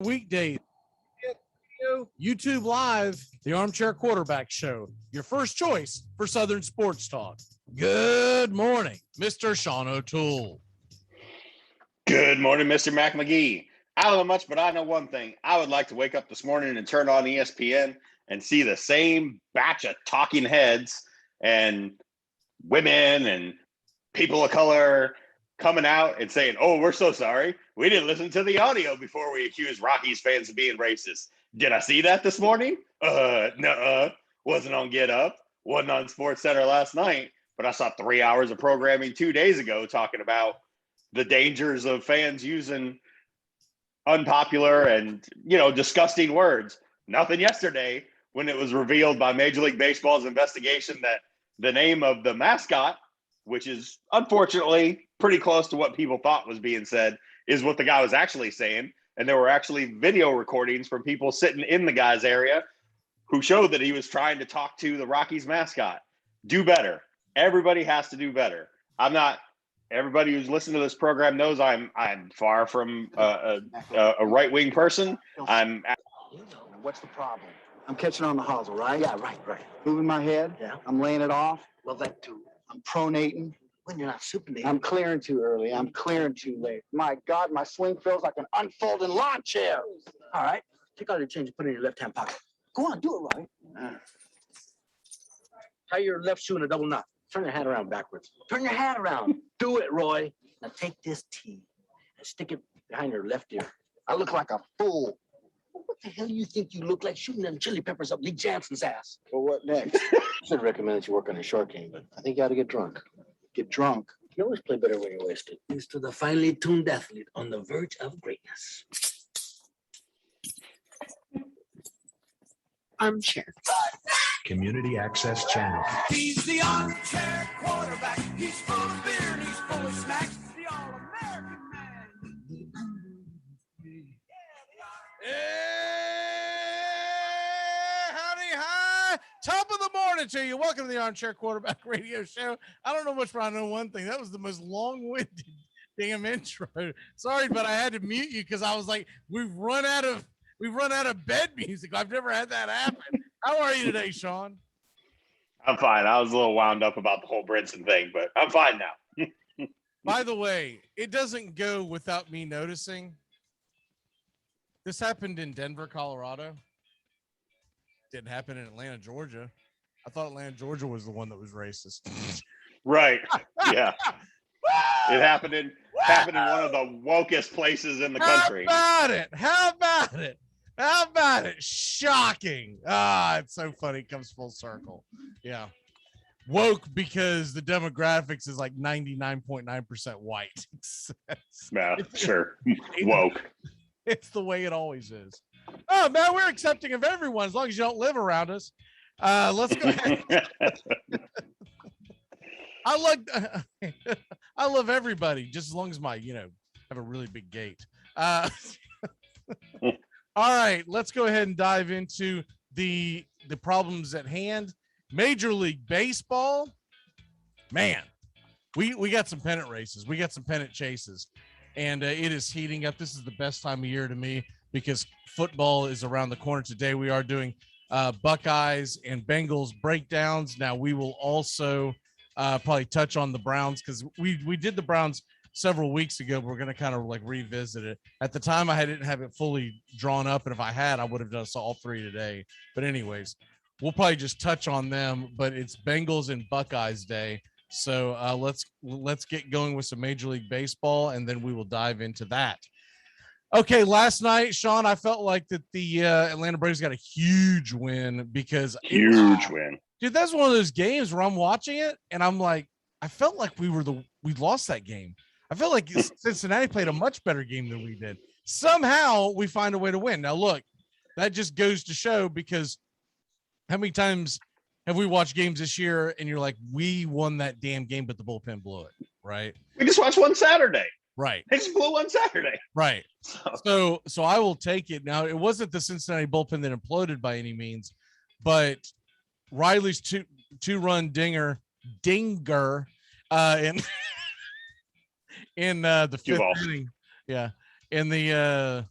weekdays. YouTube Live, the Armchair Quarterback Show, your first choice for Southern Sports Talk. Good morning, Mr. Sean O'Toole. Good morning, Mr. Mac McGee. I don't know much, but I know one thing. I would like to wake up this morning and turn on ESPN and see the same batch of talking heads and women and people of color coming out and saying, oh, we're so sorry. We didn't listen to the audio before we accused Rockies fans of being racist. Did I see that this morning? Nuh-uh. Wasn't on Get Up. Wasn't on Sports Center last night. But I saw 3 hours of programming 2 days ago talking about the dangers of fans using unpopular and, disgusting words. Nothing yesterday when it was revealed by Major League Baseball's investigation that the name of the mascot, which is unfortunately pretty close to what people thought was being said, is what the guy was actually saying. And there were actually video recordings from people sitting in the guy's area who showed that he was trying to talk to the Rockies mascot. Do better. Everybody has to do better. Everybody who's listened to this program knows I'm far from a right-wing person. What's the problem? I'm catching on the hosel, right? Yeah, right. Moving my head. Yeah. I'm laying it off. Well, that too. I'm pronating. When you're not supinating. I'm clearing too early. I'm clearing too late. My God, my swing feels like an unfolding lawn chair. All right. Take all your change and put it in your left-hand pocket. Go on, do it, Roy. Tie your left shoe in a double knot. Turn your hat around backwards. Turn your hat around. Do it, Roy. Now take this T and stick it behind your left ear. I look like a fool. What the hell do you think you look like shooting them chili peppers up Lee Jansen's ass? Well, what next? I should recommend that you work on a short game, but I think you ought to get drunk. Get drunk? You always play better when you're wasted. Thanks to the finely tuned athlete on the verge of greatness. Armchair. Community Access Channel. He's the armchair quarterback. He's full of beer and he's full of snacks. The all-American man. Howdy, hi. Top of the morning to you. Welcome to the Armchair Quarterback Radio Show. I don't know much, but I know one thing. That was the most long-winded damn intro. Sorry, but I had to mute you because I was like, we've run out of bed music. I've never had that happen. How are you today, Sean? I'm fine. I was a little wound up about the whole Brinson thing, but I'm fine now. By the way, it doesn't go without me noticing. This happened in Denver, Colorado. Didn't happen in Atlanta, Georgia. I thought Atlanta, Georgia was the one that was racist. Right. Yeah. It happened in one of the wokest places in the country. How about it? Shocking. It's so funny. It comes full circle. Yeah. Woke because the demographics is like 99.9% white. Yeah, sure. Woke. It's the way it always is. Oh, man, we're accepting of everyone as long as you don't live around us. Let's go ahead. I love everybody just as long as my, have a really big gate. All right, let's go ahead and dive into the problems at hand. Major League Baseball, man, we got some pennant races. We got some pennant chases, and it is heating up. This is the best time of year to me because football is around the corner. Today we are doing Buckeyes and Bengals breakdowns. Now we will also probably touch on the Browns because we did the Browns several weeks ago. We're going to kind of like revisit it. At the time, I didn't have it fully drawn up, and if I had, I would have done all three today. But anyways, we'll probably just touch on them. But it's Bengals and Buckeyes Day, so let's get going with some Major League Baseball, and then we will dive into that. Okay, last night, Sean, I felt like that the Atlanta Braves got a huge win because win. Dude, that's one of those games where I'm watching it, and I'm like, I felt like we lost that game. I feel like Cincinnati played a much better game than we did. Somehow we find a way to win. Now, look, that just goes to show because how many times have we watched games this year and you're like, we won that damn game, but the bullpen blew it, right? We just watched one Saturday. Right. They just blew one Saturday. Right. So I will take it. Now, it wasn't the Cincinnati bullpen that imploded by any means, but Riley's two-run dinger in the fifth inning. Yeah. In the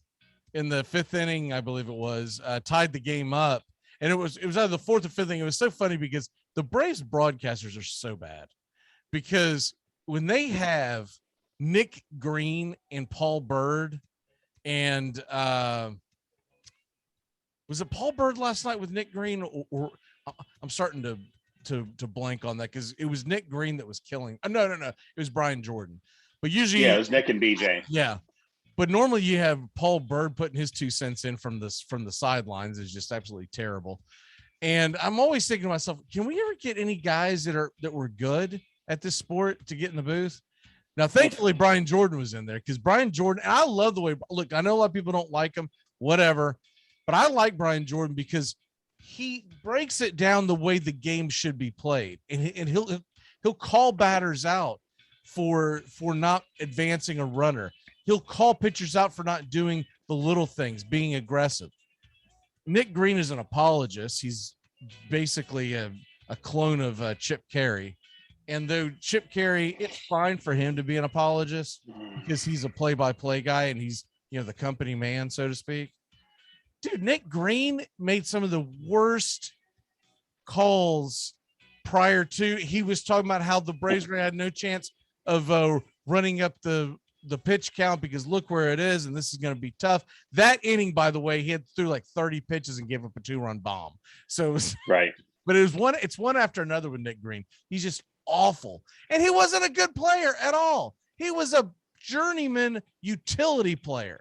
in the fifth inning, I believe it was, tied the game up. And it was either the fourth or fifth inning. It was so funny because the Braves broadcasters are so bad, because when they have Nick Green and Paul Bird and was it Paul Bird last night with Nick Green, or I'm starting to blank on that, because it was Nick Green that was killing. No, it was Brian Jordan. But usually, Yeah, it was Nick and BJ. Yeah, but normally you have Paul Bird putting his 2 cents in from the sidelines is just absolutely terrible. And I'm always thinking to myself, can we ever get any guys that were good at this sport to get in the booth? Now, thankfully, Brian Jordan was in there, because Brian Jordan, and I love the way, look, I know a lot of people don't like him, whatever, but I like Brian Jordan because he breaks it down the way the game should be played. And he'll call batters out for not advancing a runner. He'll call pitchers out for not doing the little things, being aggressive. Nick Green is an apologist. He's basically a clone of Chip Carey. And though Chip Carey, it's fine for him to be an apologist because he's a play-by-play guy and he's, the company man, so to speak. Dude, Nick Green made some of the worst calls prior to. He was talking about how the Braves had no chance of running up the pitch count because look where it is, and this is going to be tough. That inning, by the way, he had threw like 30 pitches and gave up a 2-run bomb. So it was, right. But it's one after another with Nick Green. He's just awful. And he wasn't a good player at all. He was a journeyman utility player.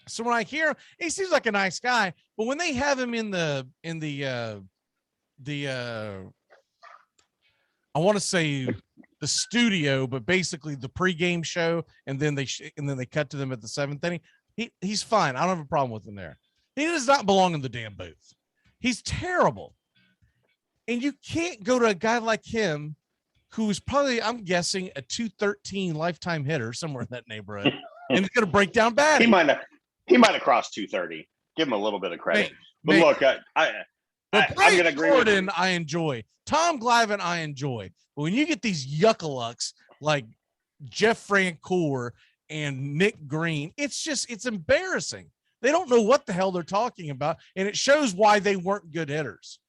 So when I hear him, he seems like a nice guy, but when they have him in the I want to say the studio, but basically the pregame show, and then they cut to them at the 7th inning. He's fine. I don't have a problem with him there. He does not belong in the damn booth. He's terrible. And you can't go to a guy like him, who's probably, I'm guessing, a 213 lifetime hitter somewhere in that neighborhood, and he's going to break down bad. He might have crossed 230. Give him a little bit of credit. But look, I'm going to agree with you. I enjoy. Tom Glavine, I enjoy. But when you get these yuckalucks like Jeff Francoeur and Nick Green, it's embarrassing. They don't know what the hell they're talking about, and it shows why they weren't good hitters.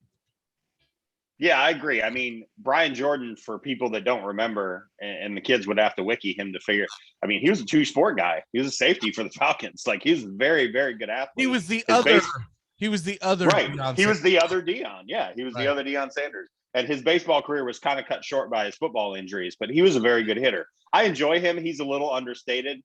Yeah, I agree. I mean, Brian Jordan, for people that don't remember, and the kids would have to wiki him to figure. I mean, he was a 2-sport guy. He was a safety for the Falcons. Like, he was a very, very good athlete. He was the other. He was the other. Right. Deion He was the other Deion. Yeah, he was the other Deion Sanders. And his baseball career was kind of cut short by his football injuries, but he was a very good hitter. I enjoy him. He's a little understated.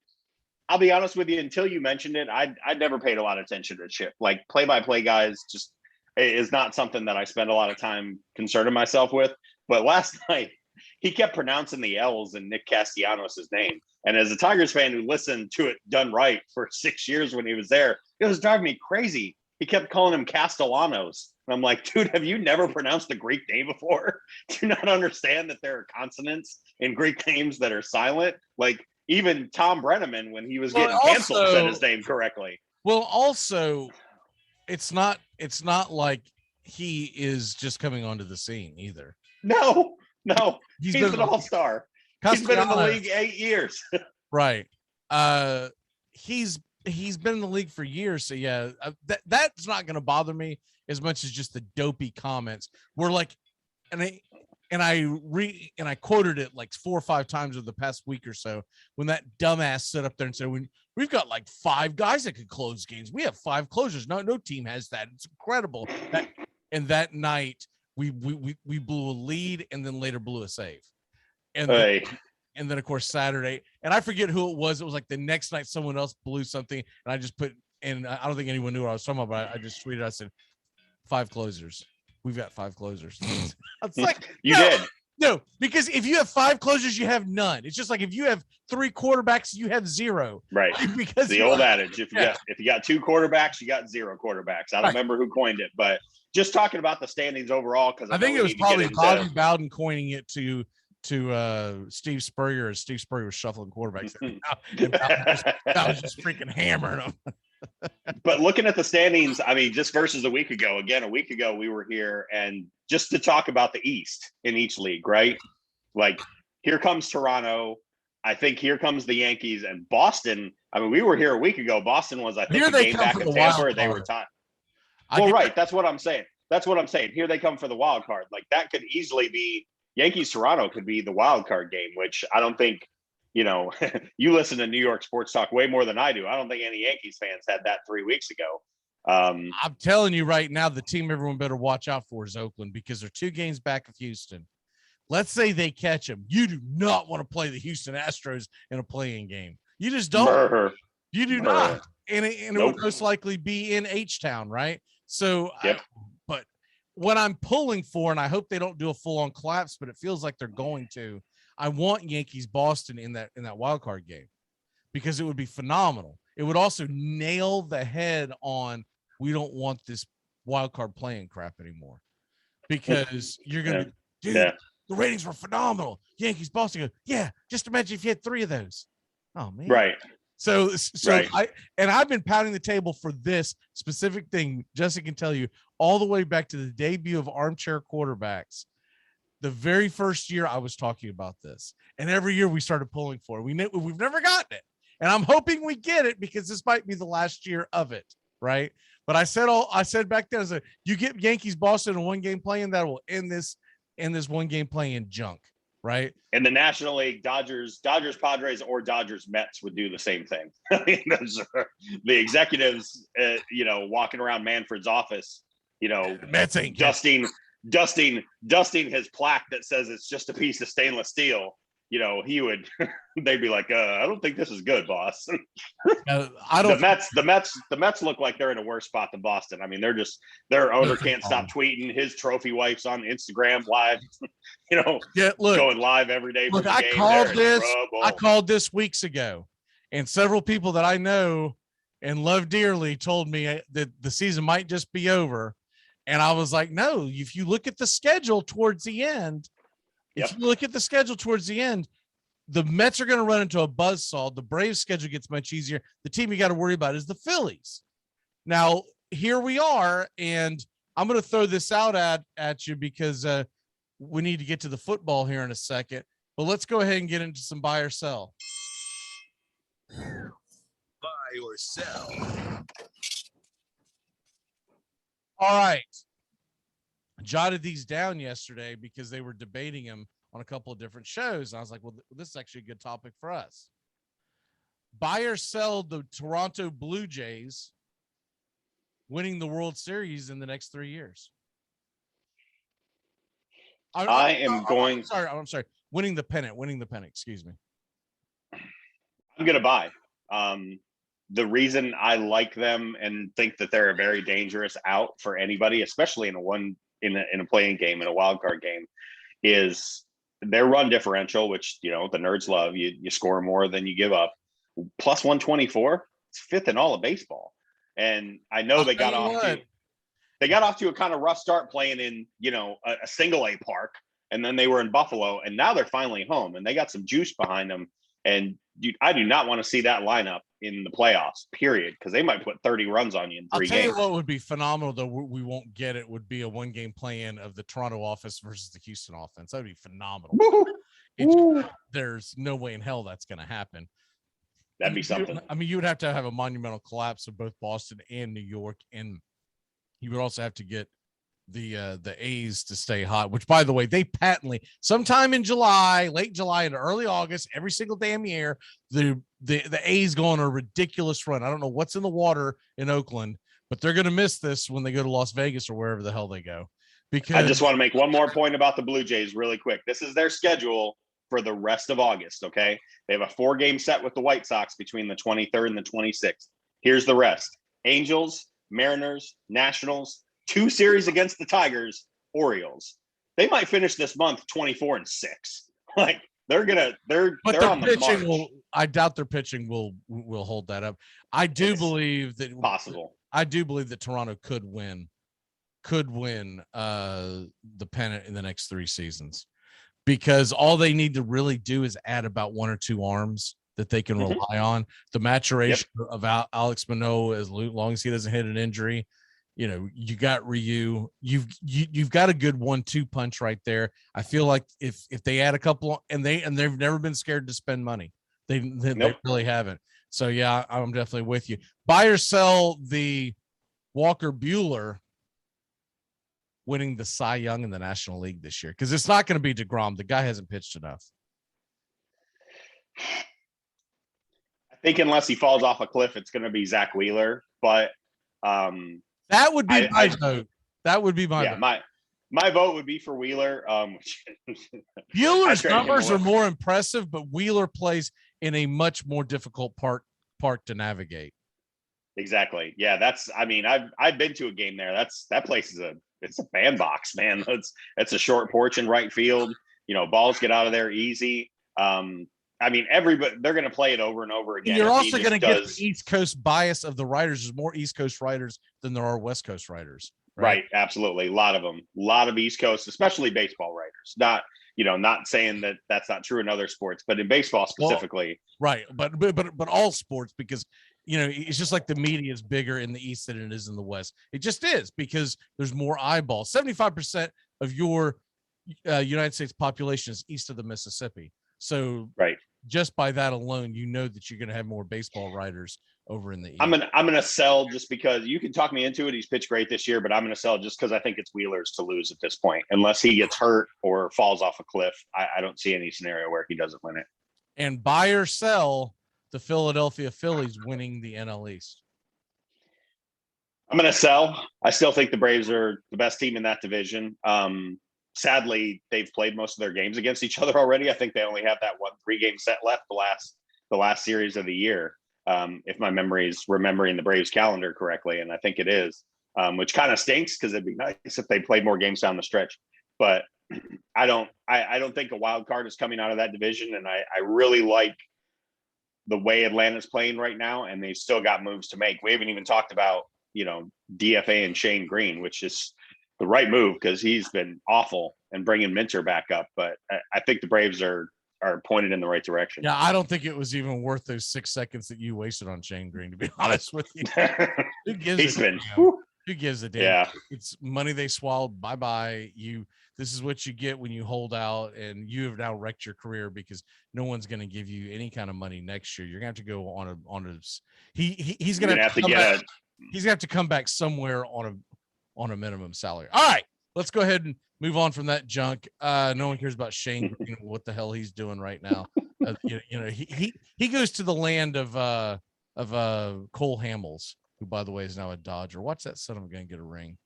I'll be honest with you. Until you mentioned it, I'd never paid a lot of attention to Chip. Like, play-by-play guys just is not something that I spend a lot of time concerning myself with. But last night, he kept pronouncing the L's in Nick Castellanos' name. And as a Tigers fan who listened to it done right for 6 years when he was there, it was driving me crazy. He kept calling him Castellanos. And I'm like, dude, have you never pronounced a Greek name before? Do you not understand that there are consonants in Greek names that are silent? Like, even Tom Brenneman, when he was getting canceled, said his name correctly. Well, also, it's not like he is just coming onto the scene either. No, he's an all-star. He's been in the league 8 years. Right. He's been in the league for years. So yeah, that's not going to bother me as much as just the dopey comments. We're like, and I quoted it like 4 or 5 times over the past week or so when that dumbass stood up there and said, we've got like 5 guys that could close games. We have 5 closers. No team has that. It's incredible. And that night we blew a lead and then later blew a save. And then of course Saturday, and I forget who it was. It was like the next night someone else blew something, and I just put, and I don't think anyone knew what I was talking about, but I just tweeted, I said, 5 closers. We've got 5 closers. It's like, you did. No, because if you have 5 closers, you have none. It's just like if you have 3 quarterbacks, you have 0. Right. Because the old adage, if you got 2 quarterbacks, you got 0 quarterbacks. I don't remember who coined it, but just talking about the standings overall, because I think it was probably Bobby Bowden coining it to Steve Spurrier, as Steve Spurrier was shuffling quarterbacks. I was just freaking hammering them. But looking at the standings, I mean, just versus a week ago, we were here, and just to talk about the East in each league, right? Like, here comes Toronto. I think here comes the Yankees, and Boston I mean, we were here a week ago. Boston was, I think, Here a they game come back for in the Tampa, wild or they were card. tied. I Well, get- right. That's what I'm saying. That's what I'm saying. Here they come for the wild card. Like that could easily be Yankees Toronto could be the wild card game, which I don't think, you listen to New York sports talk way more than I do. I don't think any Yankees fans had that 3 weeks ago. I'm telling you right now, the team everyone better watch out for is Oakland because they're 2 games back of Houston. Let's say they catch them. You do not want to play the Houston Astros in a playing game. You just don't. Brr, You do brr. not. And it Nope. would most likely be in H-Town, right? So, Yep. but what I'm pulling for, and I hope they don't do a full-on collapse, but it feels like they're going to. I want Yankees Boston in that wild card game because it would be phenomenal. It would also nail the head on we don't want this wild card playing crap anymore because you're gonna be, dude. Yeah. The ratings were phenomenal. Yankees Boston go, yeah. Just imagine if you had 3 of those. Oh man, Right. So Right. I've been pounding the table for this specific thing. Jesse can tell you all the way back to the debut of Armchair Quarterbacks. The very first year I was talking about this, and every year we started pulling for it. We've never gotten it, and I'm hoping we get it because this might be the last year of it, right? But I said back then, I said you get Yankees Boston in 1 game playing that will end this 1 game playing junk, right? In the National League, Dodgers, Padres, or Dodgers, Mets would do the same thing. I mean, those are the executives, walking around Manfred's office, Mets ain't dusting his plaque that says it's just a piece of stainless steel. They'd be like, I don't think this is good, boss. I don't. The Mets look like they're in a worse spot than Boston. I mean, their owner can't stop tweeting. His trophy wife's on Instagram live, Yeah, look, going live every day. Look, for the I game. called They're in this. trouble. I called this weeks ago, and several people that I know and love dearly told me that the season might just be over. And I was like, no. If you look at the schedule towards the end, the Mets are going to run into a buzzsaw. The Braves schedule gets much easier. The team you got to worry about is the Phillies. Now, here we are, and I'm going to throw this out at you because we need to get to the football here in a second. But let's go ahead and get into some buy or sell. Buy or sell. All right. I jotted these down yesterday because they were debating them on a couple of different shows. And I was like, well, this is actually a good topic for us. Buy or sell the Toronto Blue Jays winning the World Series in the next 3 years. I'm sorry. Winning the pennant, excuse me. I'm going to buy. The reason I like them and think that they're a very dangerous out for anybody, especially in a playing game, in a wild card game, is their run differential, which, the nerds love. You score more than you give up. Plus 124, it's 5th in all of baseball. And I know they got off to a kind of rough start playing in, a single A park. And then they were in Buffalo, and now they're finally home, and they got some juice behind them. And I do not want to see that lineup in the playoffs, period, because they might put 30 runs on you in 3 games. I'll tell you what would be phenomenal, though we won't get it, would be a 1 game play-in of the Toronto offense versus the Houston offense. That would be phenomenal. There's no way in hell that's going to happen. That'd be something. I mean, you would have to have a monumental collapse of both Boston and New York, and you would also have to get the A's to stay hot, which, by the way, they patently sometime in July, late July into early August, every single damn year, the A's go on a ridiculous run. I don't know what's in the water in Oakland, but they're going to miss this when they go to Las Vegas or wherever the hell they go. Because I just want to make one more point about the Blue Jays really quick. This is their schedule for the rest of August. Okay. They have a 4-game set with the White Sox between the 23rd and the 26th. Here's the rest: Angels, Mariners, Nationals, 2 series against the Tigers, Orioles. They might finish this month 24-6. Like they're on the march. I doubt their pitching will hold that up. I do believe that possible. I do believe that Toronto could win the pennant in the next 3 seasons, because all they need to really do is add about 1 or 2 arms that they can rely on. The maturation of Alex Manoah, as long as he doesn't hit an injury. You got Ryu. You've got a good 1-2 punch right there. I feel like if they add a couple, and they've never been scared to spend money. They really haven't. So yeah, I'm definitely with you. Buy or sell the Walker Buehler winning the Cy Young in the National League this year, because it's not going to be DeGrom. The guy hasn't pitched enough. I think unless he falls off a cliff, it's going to be Zach Wheeler. But that would be my vote. That would be my vote. My vote would be for Wheeler. Bueller's numbers are more impressive, but Wheeler plays in a much more difficult park to navigate. Exactly. Yeah, I've been to a game there. That place is it's a bandbox, man. It's a short porch in right field. Balls get out of there easy. Everybody, they're going to play it over and over again. And you're also going to get the East Coast bias of the writers. There's more East Coast writers than there are West Coast writers. Right. Absolutely. A lot of them, a lot of East Coast, especially baseball writers. Not saying that that's not true in other sports, but in baseball specifically. Well, right. But all sports, because it's just like the media is bigger in the East than it is in the West. It just is, because there's more eyeballs. 75% of your United States population is east of the Mississippi. So just by that alone, that you're going to have more baseball writers over in the East. I'm gonna sell just because you can talk me into it. He's pitched great this year, but I'm gonna sell just because I think it's Wheeler's to lose at this point, unless he gets hurt or falls off a cliff. I don't see any scenario where he doesn't win it. And buy or sell the Philadelphia Phillies winning the NL East. I'm gonna sell. I still think the Braves are the best team in that division. Sadly, they've played most of their games against each other already. I think they only have that 3-game set left the last series of the year. If my memory is remembering the Braves calendar correctly, and I think it is, which kind of stinks because it'd be nice if they played more games down the stretch. But I don't think a wild card is coming out of that division, and I really like the way Atlanta's playing right now, and they've still got moves to make. We haven't even talked about DFA and Shane Green, which is the right move because he's been awful, and bringing Minter back up. But I think the Braves are pointed in the right direction. Yeah, I don't think it was even worth those 6 seconds that you wasted on Shane Green, to be honest with you. Who gives a damn? Yeah. It's money they swallowed. Bye-bye. This is what you get when you hold out, and you have now wrecked your career because no one's going to give you any kind of money next year. You're going to have to go on a he's going to have to get he's going to have to come back somewhere on a minimum salary. All right, let's go ahead and move on from that junk. No one cares about Shane Green, what the hell he's doing right now. He goes to the land of Cole Hamels, who, by the way, is now a Dodger. Watch that son of a gun get a ring,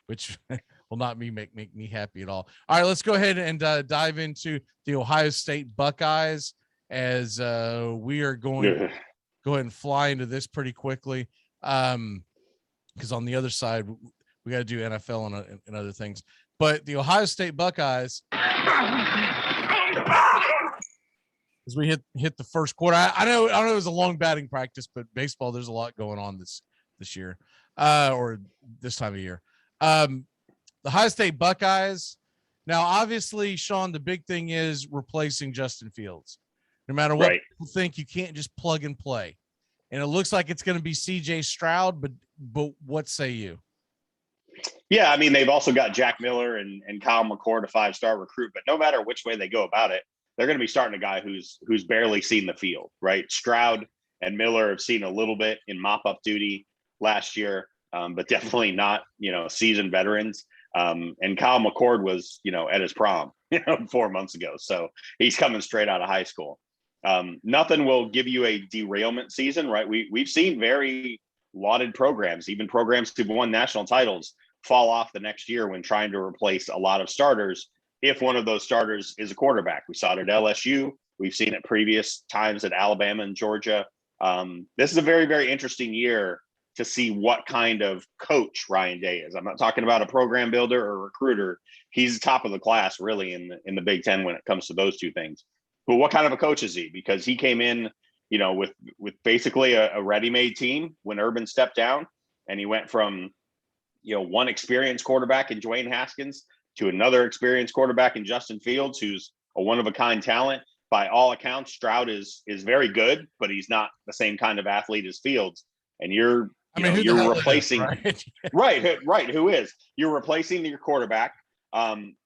which will not make me happy at all. All right, let's go ahead and dive into the Ohio State Buckeyes, as we are going to go ahead and fly into this pretty quickly, because on the other side, we got to do NFL and other things. But the Ohio State Buckeyes, as we hit the first quarter, I know it was a long batting practice, but baseball, there's a lot going on this year, or this time of year. The Ohio State Buckeyes. Now, obviously, Sean, the big thing is replacing Justin Fields. No matter what people think, you can't just plug and play. And it looks like it's going to be C.J. Stroud, but what say you? Yeah, I mean, they've also got Jack Miller and Kyle McCord, a 5-star recruit. But no matter which way they go about it, they're going to be starting a guy who's barely seen the field, right? Stroud and Miller have seen a little bit in mop-up duty last year, but definitely not, seasoned veterans. And Kyle McCord was, at his prom, 4 months ago. So he's coming straight out of high school. Nothing will give you a derailment season, right? We've seen very lauded programs, even programs who've won national titles, fall off the next year when trying to replace a lot of starters. If one of those starters is a quarterback, we saw it at LSU. We've seen it previous times at Alabama and Georgia. This is a very, very interesting year to see what kind of coach Ryan Day is. I'm not talking about a program builder or recruiter. He's top of the class really in the Big Ten when it comes to those two things. But what kind of a coach is he? Because he came in, with basically a ready-made team when Urban stepped down, and he went from, one experienced quarterback in Dwayne Haskins to another experienced quarterback in Justin Fields, who's a one-of-a-kind talent. By all accounts, Stroud is very good, but he's not the same kind of athlete as Fields. And you're replacing, right. Who is? You're replacing your quarterback.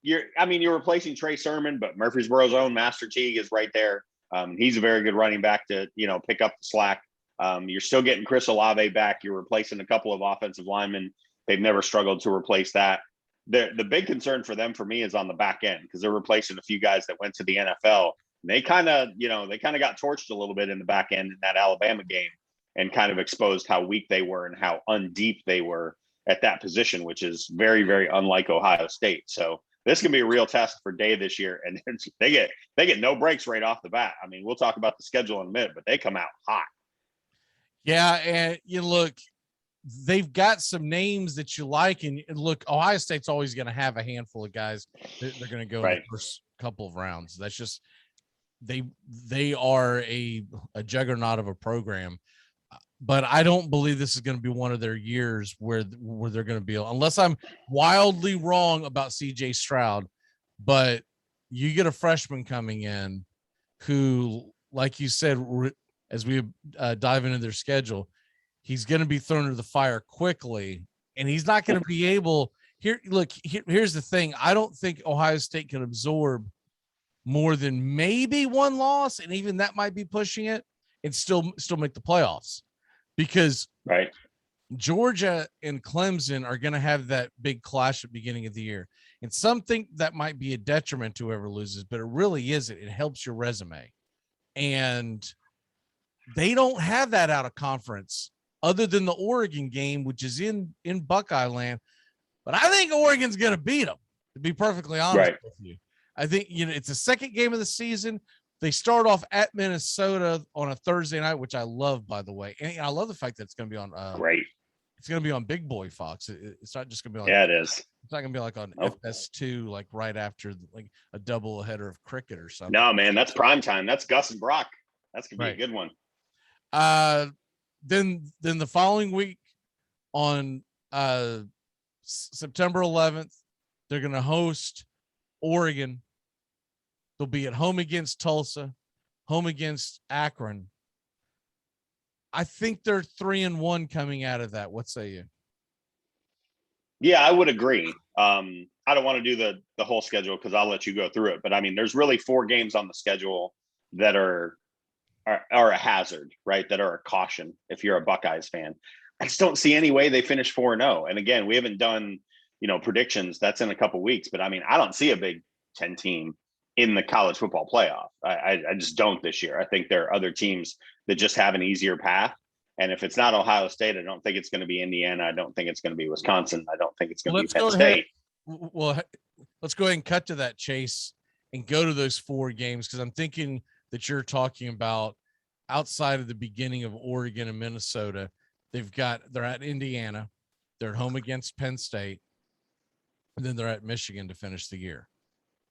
You're replacing Trey Sermon, but Murfreesboro's own Master Teague is right there. He's a very good running back to, pick up the slack. You're still getting Chris Olave back. You're replacing a couple of offensive linemen. They've never struggled to replace that. The big concern for them, for me, is on the back end, because they're replacing a few guys that went to the NFL. They kind of got torched a little bit in the back end in that Alabama game, and kind of exposed how weak they were and how undeep they were at that position, which is very, very unlike Ohio State. So this can be a real test for Day this year, and they get no breaks right off the bat. I mean, we'll talk about the schedule in a minute, but they come out hot. Yeah, and look, they've got some names that you like, and look, Ohio State's always going to have a handful of guys that they're going to go in the first couple of rounds. That's just they are a juggernaut of a program. But I don't believe this is going to be one of their years where they're going to be, unless I'm wildly wrong about CJ Stroud. But you get a freshman coming in who, like you said, as we dive into their schedule, he's going to be thrown into the fire quickly, and he's not going to be able here. Look, here's the thing. I don't think Ohio State can absorb more than maybe one loss, and even that might be pushing it, and still make the playoffs. Because Georgia and Clemson are going to have that big clash at the beginning of the year. And some think that might be a detriment to whoever loses, but it really isn't. It helps your resume. And they don't have that out of conference other than the Oregon game, which is in Buckeye land. But I think Oregon's going to beat them, to be perfectly honest with you. I think, it's the second game of the season. They start off at Minnesota on a Thursday night, which I love, by the way. And I love the fact that it's going to be on it's going to be on Big Boy Fox. It's not just going to be like, it is. It's not going to be like on FS2, like right after like a double header of cricket or something. No, man, that's prime time. That's Gus and Brock. That's going to be a good one. Then the following week on September 11th, they're going to host Oregon. They'll be at home against Tulsa, home against Akron. I think they're 3-1 coming out of that. What say you? Yeah, I would agree. I don't want to do the whole schedule because I'll let you go through it. But I mean, there's really 4 games on the schedule that are a hazard, right? That are a caution if you're a Buckeyes fan. I just don't see any way they finish 4-0. And again, we haven't done, predictions. That's in a couple weeks. But I mean, I don't see a Big Ten team in the college football playoff. I just don't this year. I think there are other teams that just have an easier path. And if it's not Ohio State, I don't think it's going to be Indiana. I don't think it's going to be Wisconsin. I don't think it's going to be Penn State. Well, let's go ahead and cut to that, Chase, and go to those 4 games, because I'm thinking that you're talking about outside of the beginning of Oregon and Minnesota. They're at Indiana. They're at home against Penn State. And then they're at Michigan to finish the year.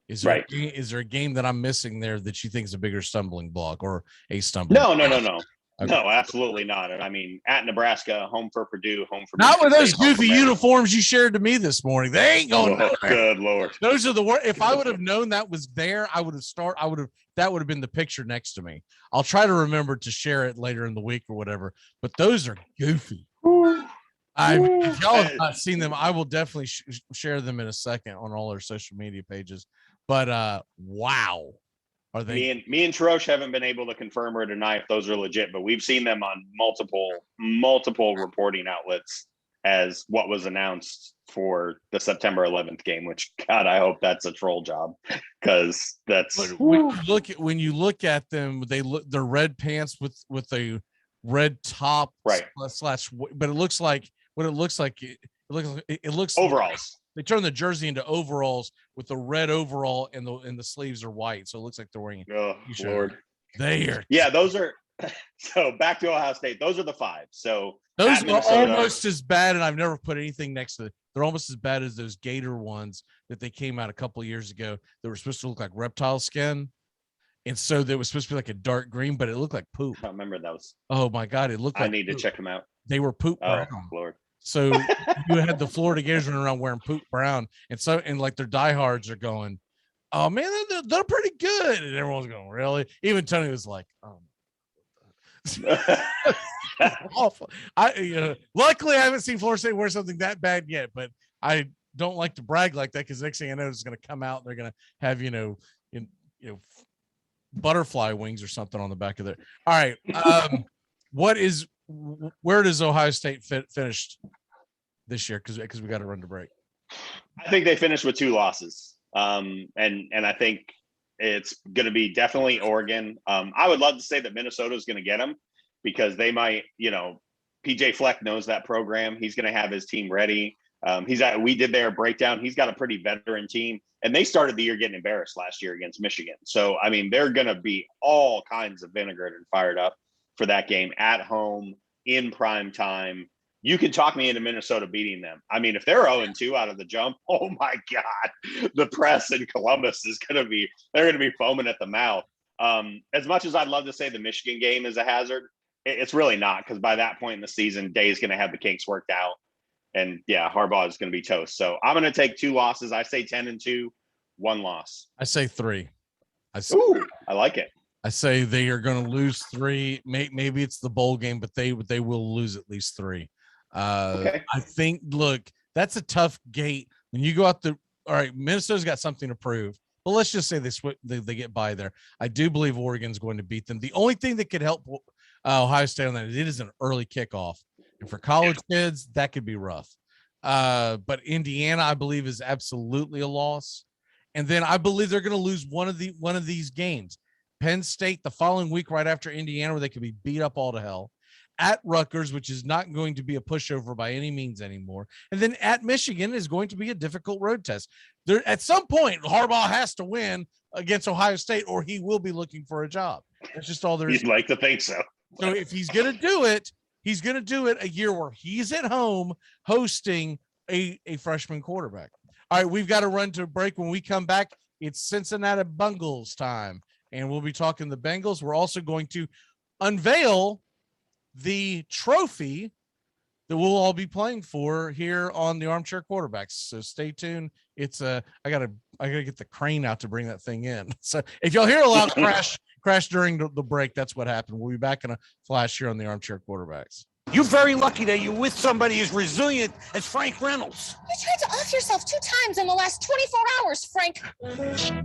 Is there a game that I'm missing there that you think is a bigger stumbling block or a stumbling block? No. Okay. No, absolutely not. I mean, at Nebraska, home for Purdue, home for not with those goofy uniforms you shared to me this morning. They ain't going nowhere. Good Lord. Those are the worst. If I would have known that was there, that would have been the picture next to me. I'll try to remember to share it later in the week or whatever, but those are goofy. If y'all have not seen them, I will definitely share them in a second on all our social media pages. But wow, are they? Me and Trosh haven't been able to confirm or deny if those are legit, but we've seen them on multiple reporting outlets as what was announced for the September 11th game. Which, God, I hope that's a troll job, because that's when you look at them, they're red pants with a red top, slash, but it looks like overalls. They turn the jersey into overalls with the red overall and the sleeves are white. So it looks like they're wearing Lord. Those are so back to Ohio State. Those are the 5. So those are almost as bad, and I've never put anything next to it. They're almost as bad as those Gator ones that they came out a couple of years ago that were supposed to look like reptile skin. And so they was supposed to be like a dark green, but it looked like poop. I remember those. Oh my God. It looked like I need to check them out. They were poop brown. Lord. So you had the Florida Gators running around wearing poop brown, and like their diehards are going, "Oh man, they're pretty good," and everyone's going, "Really?" Even Tony was like, awful. Luckily I haven't seen Florida State wear something that bad yet, but I don't like to brag like that because next thing I know it's going to come out and they're going to have butterfly wings or something on the back of there. All right. Where does Ohio State finished this year? Because we got to run to break. I think they finished with 2 losses. And I think it's going to be definitely Oregon. I would love to say that Minnesota is going to get them because they might, PJ Fleck knows that program. He's going to have his team ready. We did their breakdown. He's got a pretty veteran team, and they started the year getting embarrassed last year against Michigan. So, I mean, they're going to be all kinds of vinegared and fired up for that game at home in prime time. You can talk me into Minnesota beating them. I mean, if they're 0-2 out of the jump, oh my God, the press in Columbus is they're going to be foaming at the mouth. As much as I'd love to say the Michigan game is a hazard, it's really not, because by that point in the season, Day's going to have the kinks worked out. And yeah, Harbaugh is going to be toast. So I'm going to take 2 losses. I say 10-2, 1 loss. I say 3. I like it. I say they are going to lose 3. Maybe it's the bowl game, but they will lose at least 3. Okay. I think, look, that's a tough gate when you go out the. All right, Minnesota's got something to prove, but let's just say they get by there. I do believe Oregon's going to beat them. The only thing that could help Ohio State on that is it is an early kickoff, and for college kids that could be rough. But Indiana, I believe, is absolutely a loss, and then I believe they're going to lose one of these games. Penn State the following week, right after Indiana, where they could be beat up all to hell. At Rutgers, which is not going to be a pushover by any means anymore. And then at Michigan is going to be a difficult road test. There, at some point, Harbaugh has to win against Ohio State or he will be looking for a job. That's just all there is. You'd like to think so. So if he's going to do it, he's going to do it a year where he's at home hosting a freshman quarterback. All right, we've got to run to a break. When we come back, it's Cincinnati Bengals time, and we'll be talking the Bengals. We're also going to unveil the trophy that we'll all be playing for here on the Armchair Quarterbacks. So stay tuned. It's I gotta get the crane out to bring that thing in. So if y'all hear a loud crash during the break, that's what happened. We'll be back in a flash here on the Armchair Quarterbacks. You're very lucky that you're with somebody as resilient as Frank Reynolds. You tried to off yourself 2 times in the last 24 hours, Frank.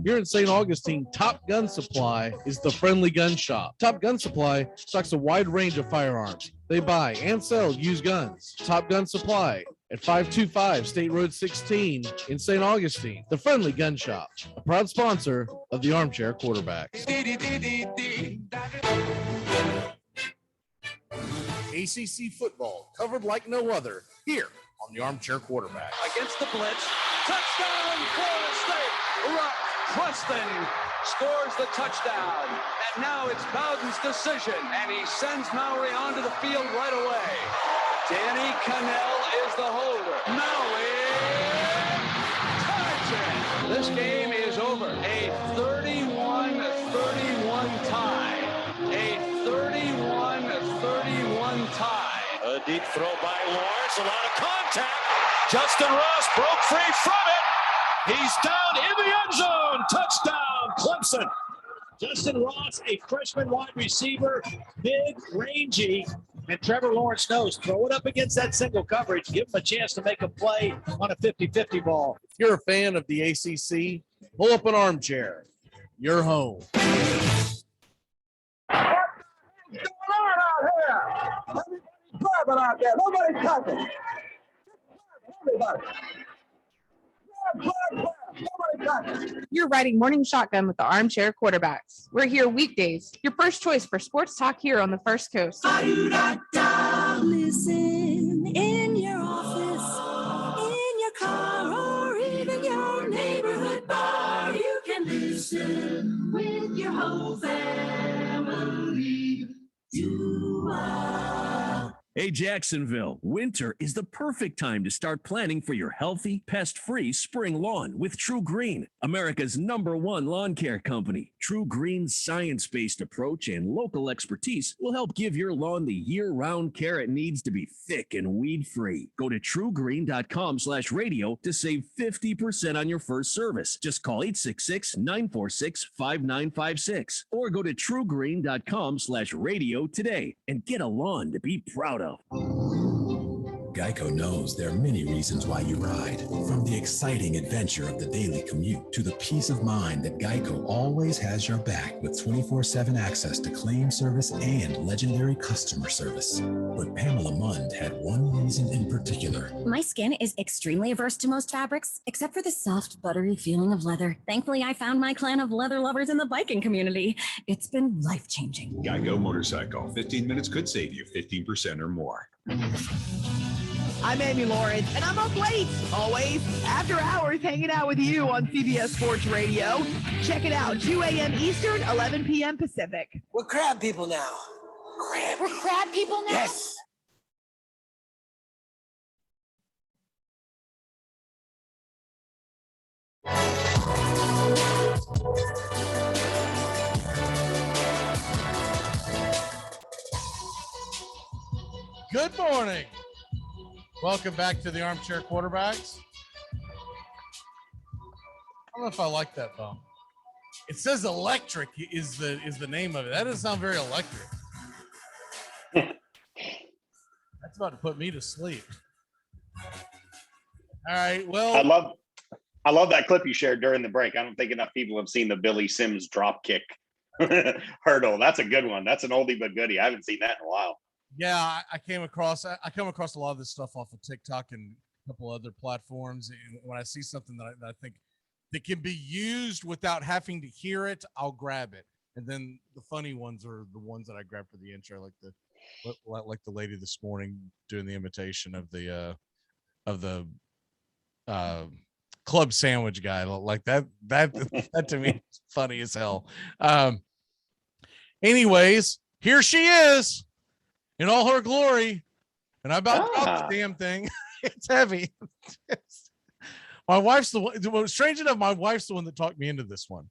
Here in St. Augustine, Top Gun Supply is the friendly gun shop. Top Gun Supply stocks a wide range of firearms. They buy and sell used guns. Top Gun Supply at 525 State Road 16 in St. Augustine. The friendly gun shop, a proud sponsor of the Armchair Quarterbacks. ACC football covered like no other here on the Armchair Quarterback. Against the blitz, touchdown, Florida State. Rock Preston scores the touchdown. And now it's Bowden's decision, and he sends Maui onto the field right away. Danny Cannell is the holder. Maui ties it. This game is over. A 31-31 tie. A 31-31 tie. A deep throw by Lawrence, a lot of contact. Justin Ross broke free from it. He's down in the end zone. Touchdown, Clemson. Justin Ross, a freshman wide receiver, big, rangy, and Trevor Lawrence knows. Throw it up against that single coverage. Give him a chance to make a play on a 50-50 ball. If you're a fan of the ACC, pull up an armchair. You're home. What's going on out here? Everybody's clapping out there. Nobody's touching. Everybody. Clap, clap, clap. Nobody touching. You're riding Morning Shotgun with the Armchair Quarterbacks. We're here weekdays. Your first choice for sports talk here on the First Coast. Listen in your office, in your car, or even your neighborhood bar. You can listen with your whole family. Hey, Jacksonville, winter is the perfect time to start planning for your healthy, pest-free spring lawn with True Green, America's #1 lawn care company. True Green's science-based approach and local expertise will help give your lawn the year-round care it needs to be thick and weed-free. Go to truegreen.com/radio to save 50% on your first service. Just call 866-946-5956 or go to truegreen.com/radio today and get a lawn to be proud of. Geico knows there are many reasons why you ride. From the exciting adventure of the daily commute to the peace of mind that Geico always has your back with 24/7 access to claim service and legendary customer service. But Pamela Mund had one reason in particular. My skin is extremely averse to most fabrics, except for the soft, buttery feeling of leather. Thankfully, I found my clan of leather lovers in the biking community. It's been life-changing. Geico Motorcycle. 15 minutes could save you 15% or more. I'm Amy Lawrence, and I'm up late, always, after hours, hanging out with you on CBS Sports Radio. Check it out, 2 a.m. Eastern, 11 p.m. Pacific. We're crab people now. We're crab people now? Yes. Good morning. Welcome back to the Armchair Quarterbacks. I don't know if I like that phone. It says electric is the name of it. That doesn't sound very electric. That's about to put me to sleep. All right. Well, I love that clip you shared during the break. I don't think enough people have seen the Billy Sims drop kick hurdle. That's a good one. That's an oldie but goodie. I haven't seen that in a while. Yeah, I come across a lot of this stuff off of TikTok and a couple other platforms. And when I see something that I think that can be used without having to hear it, I'll grab it. And then the funny ones are the ones that I grab for the intro, like the lady this morning doing the imitation of the club sandwich guy. Like that to me is funny as hell. Anyways, here she is in all her glory, and I about dropped the damn thing. It's heavy. My wife's the one. Well, strange enough, my wife's the one that talked me into this one.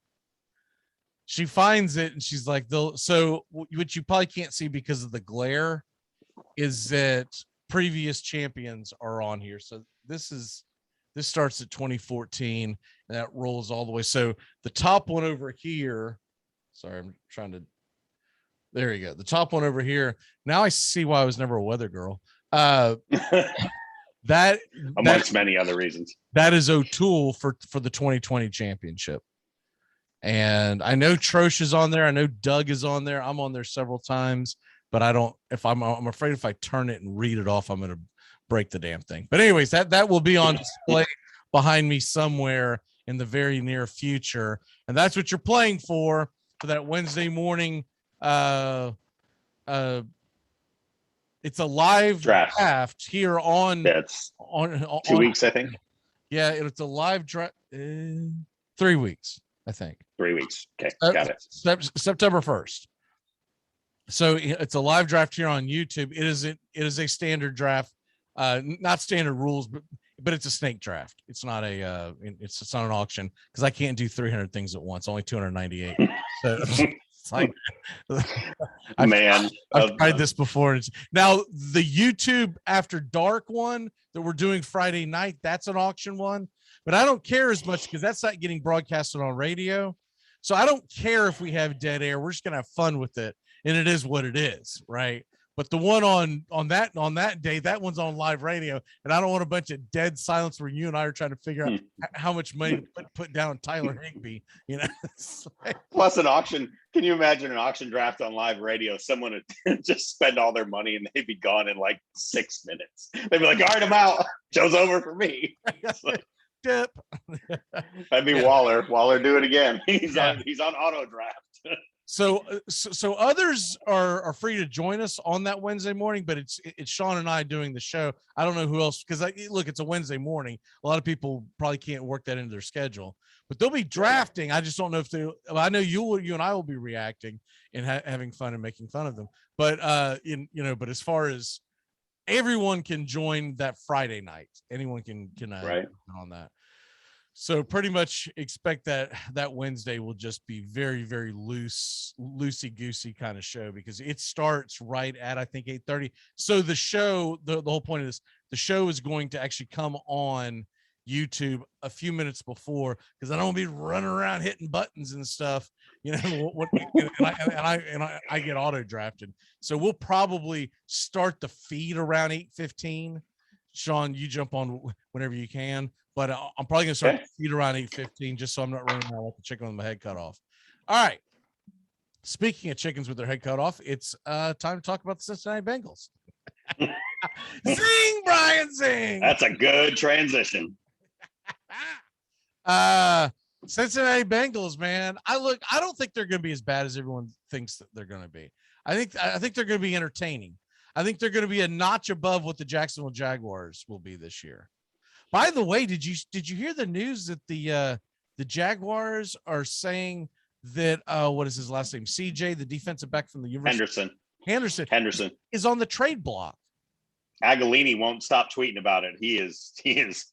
She finds it and she's like, so what you probably can't see because of the glare is that previous champions are on here. So this starts at 2014 and that rolls all the way. So the top one over here, sorry, I'm trying to, there you go. The top one over here. Now I see why I was never a weather girl. That amongst many other reasons. That is O'Toole for the 2020 championship. And I know Trosh is on there. I know Doug is on there. I'm on there several times, but I'm afraid if I turn it and read it off, I'm going to break the damn thing. But anyways, that will be on display behind me somewhere in the very near future. And that's what you're playing for that Wednesday morning. It's a live draft here on. Yeah, it's on 2 weeks, I think. Yeah, it's a live draft. 3 weeks, I think. 3 weeks. Okay, got it. September 1st. So it's a live draft here on YouTube. It is a standard draft, not standard rules, but it's a snake draft. It's not it's not an auction because I can't do 300 things at once. Only 298. So. Like, I've tried this before. Now the YouTube After Dark one that we're doing Friday night, that's an auction one, but I don't care as much because that's not getting broadcasted on radio. So I don't care if we have dead air. We're just gonna have fun with it, and it is what it is, right? But the one on that day, that one's on live radio, and I don't want a bunch of dead silence where you and I are trying to figure out how much money to put down Tyler Higbee. You know, plus an auction. Can you imagine an auction draft on live radio? Someone would just spend all their money and they'd be gone in like 6 minutes. They'd be like, "All right, I'm out. Show's over for me." Dip. That'd be Waller. Waller, do it again. He's on auto draft. So others are free to join us on that Wednesday morning, but it's Sean and I doing the show. I don't know who else, because look, it's a Wednesday morning. A lot of people probably can't work that into their schedule, but they'll be drafting. I just don't know if I know you and I will be reacting and having fun and making fun of them. But but as far as everyone can join that Friday night, anyone can right on that. So pretty much expect that Wednesday will just be very, very loosey-goosey kind of show because it starts right at, I think, 8:30. So the show, the whole point of this, the show is going to actually come on YouTube a few minutes before because I don't want to be running around hitting buttons and stuff, and I get auto drafted. So we'll probably start the feed around 8:15. Sean, you jump on whenever you can, but I'm probably going to start feed around 8:15 just so I'm not running around with the chicken with my head cut off. All right. Speaking of chickens with their head cut off, it's time to talk about the Cincinnati Bengals. Zing, Brian, zing. That's a good transition. Cincinnati Bengals, man. I don't think they're going to be as bad as everyone thinks that they're going to be. I think they're going to be entertaining. I think they're going to be a notch above what the Jacksonville Jaguars will be this year. By the way, did you hear the news that the Jaguars are saying that what is his last name? CJ, the defensive back from the University Henderson is on the trade block. Agolini won't stop tweeting about it. He is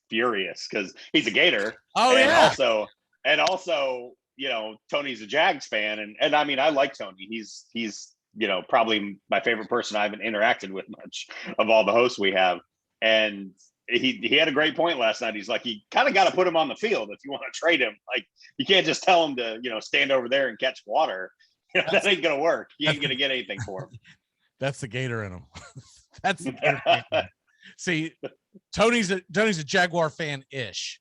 furious because he's a Gator. Oh, and yeah. Also, you know, Tony's a Jags fan, and I mean, I like Tony. He's you know, probably my favorite person I haven't interacted with much of all the hosts we have. And he had a great point last night. He's like, you kind of got to put him on the field if you want to trade him. Like, you can't just tell him to, you know, stand over there and catch water. You know, that ain't gonna work. You ain't gonna get anything for him. That's the Gator in him. That's the Gator fan. See, Tony's a Jaguar fan-ish,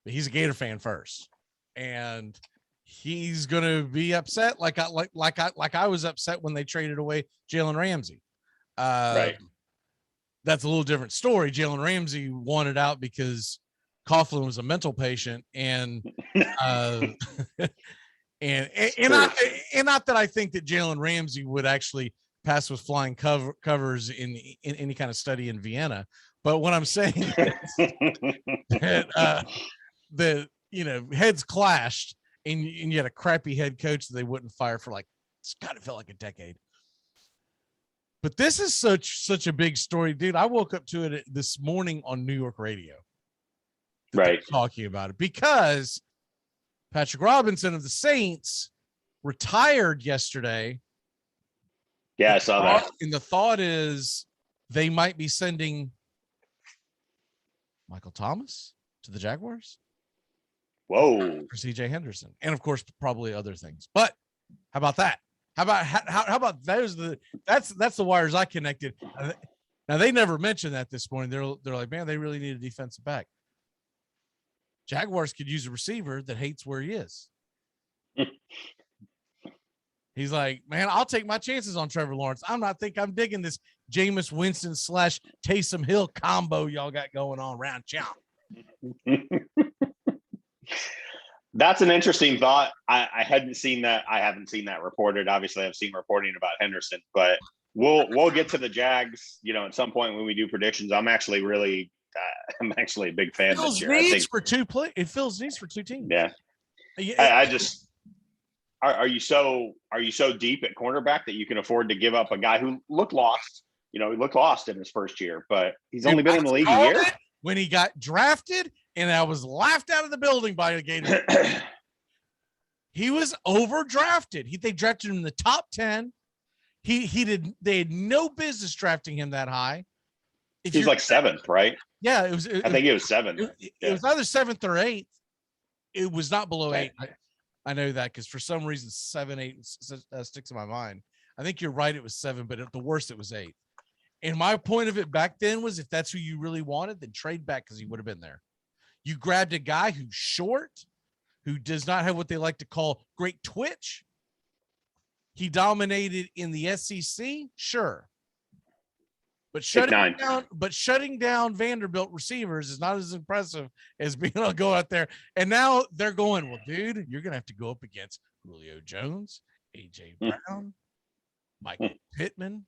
but he's a Gator fan first, and he's gonna be upset like I was upset when they traded away Jalen Ramsey. Right. That's a little different story. Jalen Ramsey wanted out because Coughlin was a mental patient, and and not that I think that Jalen Ramsey would actually pass with flying covers in any kind of study in Vienna. But what I'm saying is that the heads clashed, and you had a crappy head coach that they wouldn't fire for it's kind of felt like a decade. But this is such a big story, dude. I woke up to it this morning on New York radio. Right. Talking about it because Patrick Robinson of the Saints retired yesterday. Yeah, I saw that. And the thought is they might be sending Michael Thomas to the Jaguars. Whoa. For CJ Henderson. And of course, probably other things. But how about that? How about those? That's the wires I connected. Now they never mentioned that this morning. They're like, man, they really need a defensive back. Jaguars could use a receiver that hates where he is. He's like, man, I'll take my chances on Trevor Lawrence. I'm digging this Jameis Winston / Taysom Hill combo y'all got going on around town. That's an interesting thought. I hadn't seen that. I haven't seen that reported. Obviously, I've seen reporting about Henderson, but we'll get to the Jags, at some point when we do predictions. I'm actually a big fan this year. It fills needs for two teams. Yeah. I just are you so deep at cornerback that you can afford to give up a guy who looked lost? He looked lost in his first year, but he's only been in the league a year. When he got drafted, and I was laughed out of the building by the Gators. He was overdrafted. They drafted him in the top 10. They had no business drafting him that high. He's like 7th, right? Yeah, I think it was 7th. It was either 7th or 8th. It was not below 8. I know that because for some reason 7, 8 sticks in my mind. I think you're right. It was 7, but at the worst it was 8. And my point of it back then was, if that's who you really wanted, then trade back because he would have been there. You grabbed a guy who's short, who does not have what they like to call great twitch. He dominated in the SEC, sure. But shutting down Vanderbilt receivers is not as impressive as being able to go out there. And now they're going, well, dude, you're going to have to go up against Julio Jones, A.J. Brown, Michael Pittman.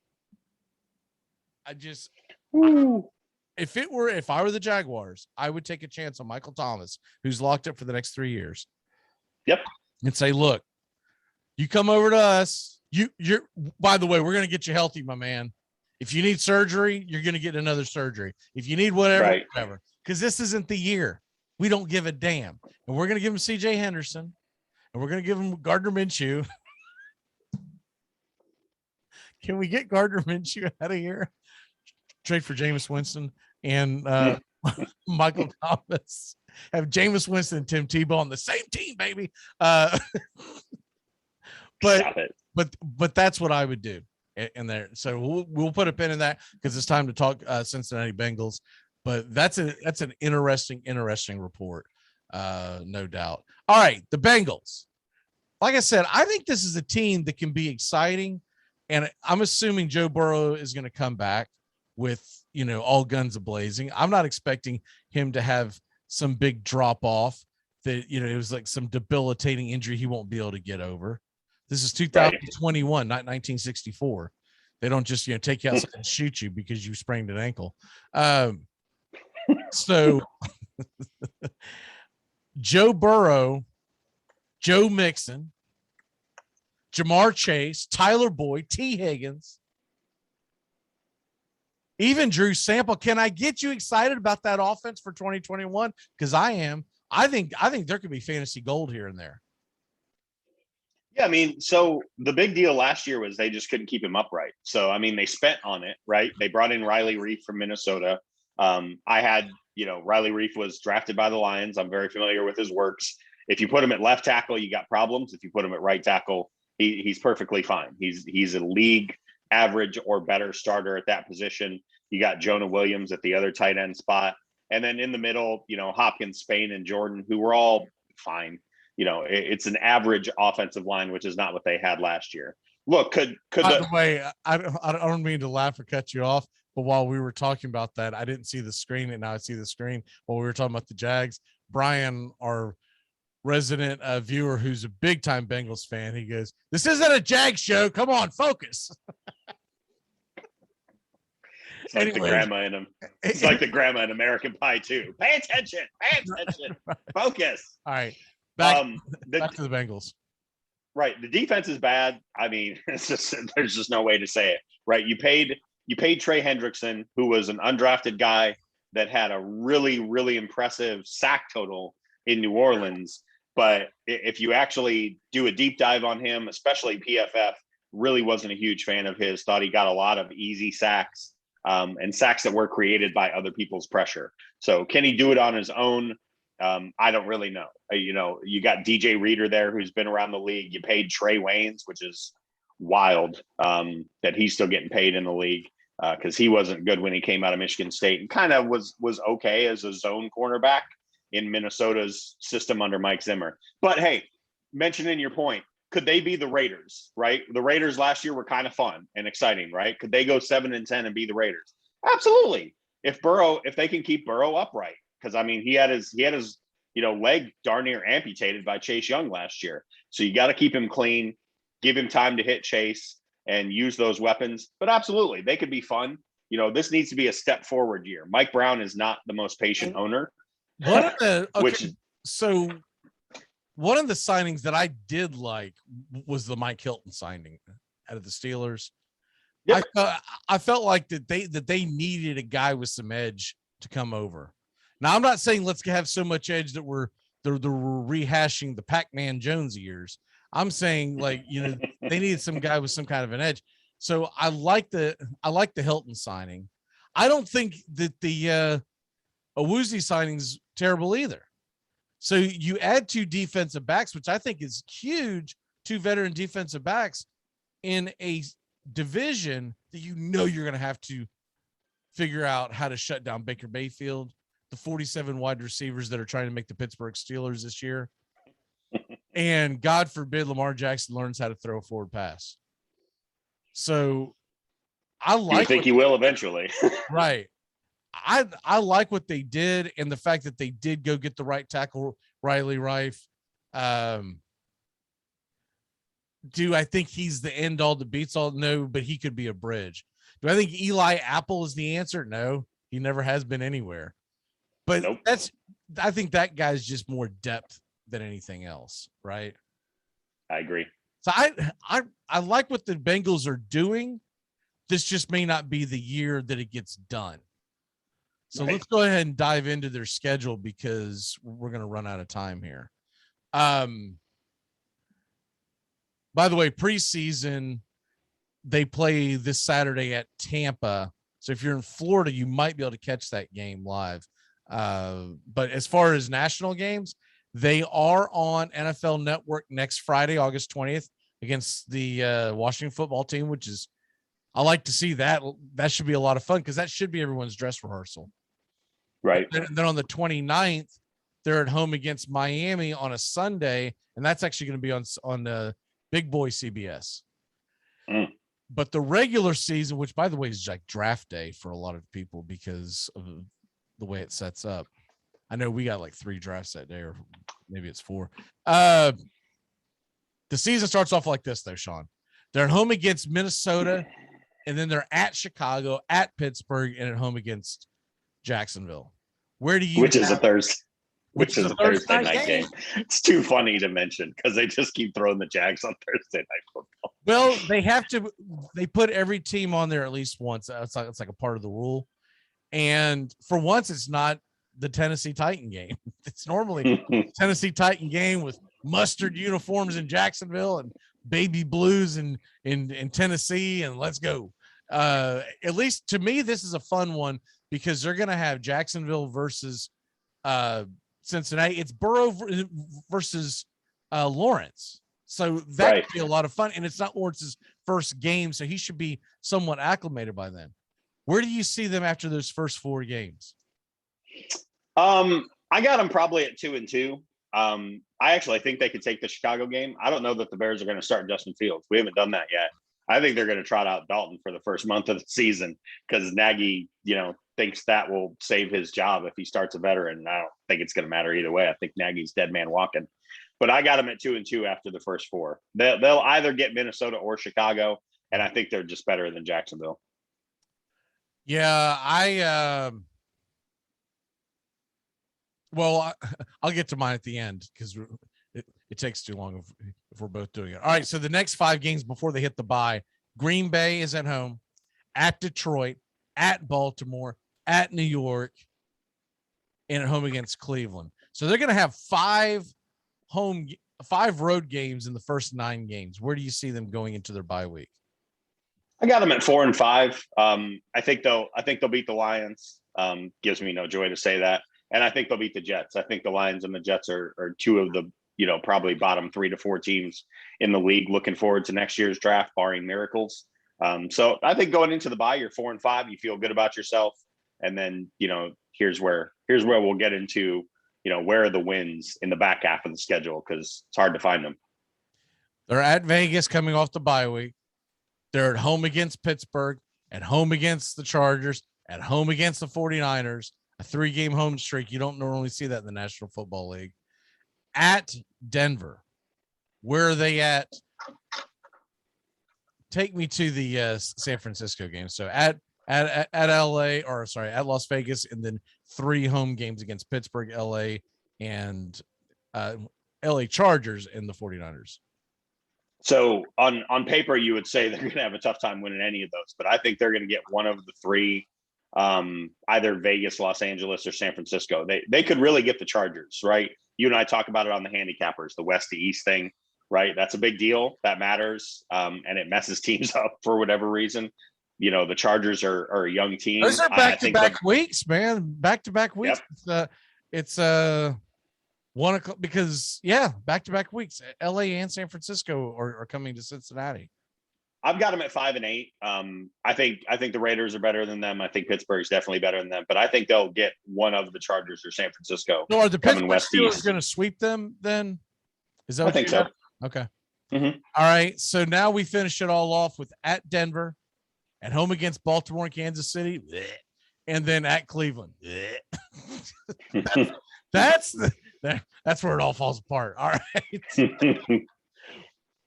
If I were the Jaguars, I would take a chance on Michael Thomas, who's locked up for the next 3 years. Yep. And say, look, you come over to us. You're by the way, we're going to get you healthy, my man. If you need surgery, you're going to get another surgery. If you need whatever. Because this isn't the year. We don't give a damn. And we're going to give him CJ Henderson, and we're going to give him Gardner Minshew. Can we get Gardner Minshew out of here? Trade for Jameis Winston and Michael Thomas. Have Jameis Winston and Tim Tebow on the same team, baby. But that's what I would do in there. So we'll put a pin in that because it's time to talk Cincinnati Bengals. But that's an interesting report, no doubt. All right, the Bengals. Like I said, I think this is a team that can be exciting, and I'm assuming Joe Burrow is going to come back with, all guns a-blazing. I'm not expecting him to have some big drop off that, it was like some debilitating injury he won't be able to get over. This is 2021, not 1964. They don't just, take you outside and shoot you because you sprained an ankle. So Joe Burrow, Joe Mixon, Jamar Chase, Tyler Boyd, T. Higgins, even Drew Sample. Can I get you excited about that offense for 2021? Because I am. I think there could be fantasy gold here and there. Yeah, I mean, so the big deal last year was they just couldn't keep him upright. So, I mean, they spent on it, right? They brought in Riley Reif from Minnesota. Riley Reif was drafted by the Lions. I'm very familiar with his works. If you put him at left tackle, you got problems. If you put him at right tackle, he's perfectly fine. He's a league average or better starter at that position. You got Jonah Williams at the other tight end spot. And then in the middle, Hopkins, Spain, and Jordan, who were all fine. It's an average offensive line, which is not what they had last year. Look, by the way, I don't mean to laugh or cut you off, but while we were talking about that, I didn't see the screen, and now I see the screen while we were talking about the Jags. Brian, our resident viewer, who's a big time Bengals fan, he goes, "This isn't a Jag show. Come on, focus." It's like the grandma in him. It's like the grandma in American Pie too. Pay attention. Focus. All right. Back to the Bengals. Right. The defense is bad. I mean, there's just no way to say it. Right. You paid Trey Hendrickson, who was an undrafted guy that had a really, really impressive sack total in New Orleans. But if you actually do a deep dive on him, especially PFF, really wasn't a huge fan of his. Thought he got a lot of easy sacks and sacks that were created by other people's pressure. So can he do it on his own? I don't really know. You got DJ Reader there, who's been around the league. You paid Trey Waynes, which is wild that he's still getting paid in the league because he wasn't good when he came out of Michigan State and kind of was okay as a zone cornerback in Minnesota's system under Mike Zimmer. But hey, mentioning your point, could they be the Raiders, right? The Raiders last year were kind of fun and exciting, right? Could they go 7-10 and be the Raiders? Absolutely. If they can keep Burrow upright. Because I mean, he had his leg darn near amputated by Chase Young last year. So you got to keep him clean, give him time to hit Chase and use those weapons. But absolutely, they could be fun. This needs to be a step forward year. Mike Brown is not the most patient owner. So one of the signings that I did like was the Mike Hilton signing out of the Steelers. Yep. I felt like that they needed a guy with some edge to come over. Now, I'm not saying let's have so much edge that we're rehashing the Pac-Man Jones years. I'm saying they needed some guy with some kind of an edge. So I like the Hilton signing. I don't think that the Awuzie signing's terrible either. So you add 2 defensive backs, which I think is huge, 2 veteran defensive backs in a division that you're going to have to figure out how to shut down Baker Mayfield, the 47 wide receivers that are trying to make the Pittsburgh Steelers this year. And God forbid Lamar Jackson learns how to throw a forward pass. So I think he will eventually. Right. I like what they did and the fact that they did go get the right tackle, Riley Reif. Do I think he's the end all that beats all? No, but he could be a bridge. Do I think Eli Apple is the answer? No, he never has been anywhere. But nope. I think that guy's just more depth than anything else, right? I agree. So I like what the Bengals are doing. This just may not be the year that it gets done. So Let's go ahead and dive into their schedule because we're going to run out of time here. By the way, preseason, they play this Saturday at Tampa. So if you're in Florida, you might be able to catch that game live. But as far as national games, they are on NFL Network next Friday, August 20th, against the Washington football team, which is, I like to see that. That should be a lot of fun because that should be everyone's dress rehearsal. Right. And then on the 29th, they're at home against Miami on a Sunday, and that's actually going to be on the Big Boy CBS. But the regular season, which by the way is like draft day for a lot of people because of the way it sets up. I know we got like 3 drafts that day, or maybe it's 4. The season starts off like this though, Sean. They're at home against Minnesota, and then they're at Chicago, at Pittsburgh, and at home against Jacksonville. Where do you? Which is a Thursday Thursday night game. It's too funny to mention because they just keep throwing the Jags on Thursday night football. Well, they have to. They put every team on there at least once. It's like a part of the rule. And for once, it's not the Tennessee Titan game. It's normally Tennessee Titan game with mustard uniforms in Jacksonville and baby blues in Tennessee, and let's go. At least to me, this is a fun one because they're going to have Jacksonville versus Cincinnati. It's Burrow versus Lawrence. So that could be a lot of fun. And it's not Lawrence's first game, so he should be somewhat acclimated by then. Where do you see them after those first 4 games? I got them probably at 2-2. I actually think they could take the Chicago game. I don't know that the Bears are going to start Justin Fields. We haven't done that yet. I think they're going to trot out Dalton for the first month of the season because Nagy, thinks that will save his job if he starts a veteran. I don't think it's going to matter either way. I think Nagy's dead man walking. But I got them at 2-2 after the first 4. They'll either get Minnesota or Chicago, and I think they're just better than Jacksonville. Yeah, I'll get to mine at the end because it takes too long if we're both doing it. All right, so the next 5 games before they hit the bye, Green Bay is at home, at Detroit, at Baltimore, at New York, and at home against Cleveland. So they're going to have 5 road games in the first 9 games. Where do you see them going into their bye week? I got them at 4-5. I think they'll beat the Lions. Gives me no joy to say that. And I think they'll beat the Jets. I think the Lions and the Jets are 2 of the, probably bottom 3 to 4 teams in the league looking forward to next year's draft, barring miracles. So I think going into the bye, you're 4-5, you feel good about yourself. And then, here's where we'll get into, where are the wins in the back half of the schedule? Because it's hard to find them. They're at Vegas coming off the bye week. They're at home against Pittsburgh, at home against the Chargers, at home against the 49ers, a 3-game home streak. You don't normally see that in the National Football League. At Denver. Where are they at? Take me to the San Francisco game. So at LA, or sorry, at Las Vegas, and then 3 home games against Pittsburgh, LA, and LA Chargers and the 49ers. So on paper, you would say they're going to have a tough time winning any of those, but I think they're going to get one of the 3, either Vegas, Los Angeles, or San Francisco. They could really get the Chargers, right? You and I talk about it on the handicappers, the West to East thing, right? That's a big deal. That matters. And it messes teams up for whatever reason. The Chargers are a young team. Those are back-to-back weeks, man. Back-to-back weeks. Yep. It's 1 o'clock because back-to-back weeks. LA and San Francisco are coming to Cincinnati. I've got them at 5-8. I think the Raiders are better than them. I think Pittsburgh's definitely better than them, but I think they'll get one of the Chargers or San Francisco. So are the Pittsburgh Steelers going to sweep them then? Is that what I think so? Okay. Mm-hmm. All right. So now we finish it all off with at Denver, at home against Baltimore and Kansas City, and then at Cleveland. That's where it all falls apart. All right.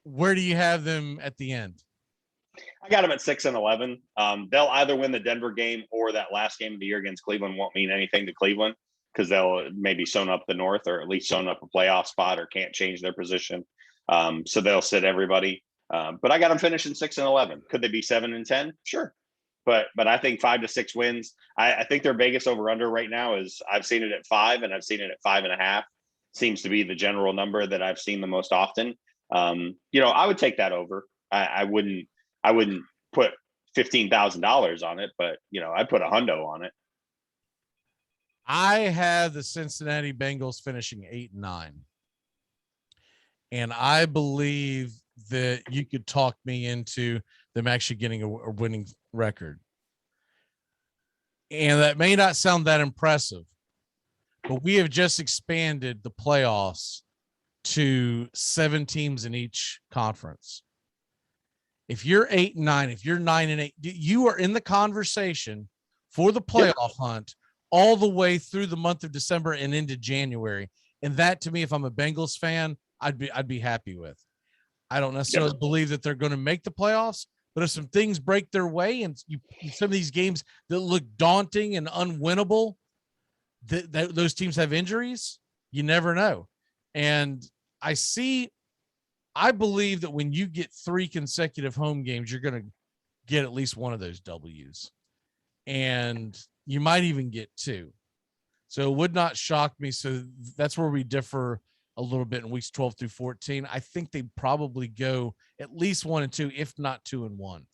Where do you have them at the end? I got them at 6-11. They'll either win the Denver game or that last game of the year against Cleveland won't mean anything to Cleveland because they'll maybe sewn up the North or at least sewn up a playoff spot or can't change their position. So they'll sit everybody. But I got them finishing 6-11. Could they be 7-10? Sure. But I think 5 to 6 wins. I think their Vegas over under right now is I've seen it at 5 and I've seen it at 5.5. Seems to be the general number that I've seen the most often. I would take that over. I wouldn't put $15,000 on it, but I'd put $100 on it. I have the Cincinnati Bengals finishing 8-9. And I believe that you could talk me into them actually getting a winning record. And that may not sound that impressive, but we have just expanded the playoffs to 7 teams in each conference. If you're 8-9, if you're 9-8, you are in the conversation for the playoff hunt all the way through the month of December and into January. And that, to me, if I'm a Bengals fan, I'd be happy with. I don't necessarily believe that they're going to make the playoffs, but if some things break their way and some of these games that look daunting and unwinnable, those teams have injuries, you never know. And I believe that when you get 3 consecutive home games, you're going to get at least one of those W's. And you might even get 2. So it would not shock me. So that's where we differ a little bit in weeks 12 through 14. I think they probably go at least 1 and 2, if not 2 and 1.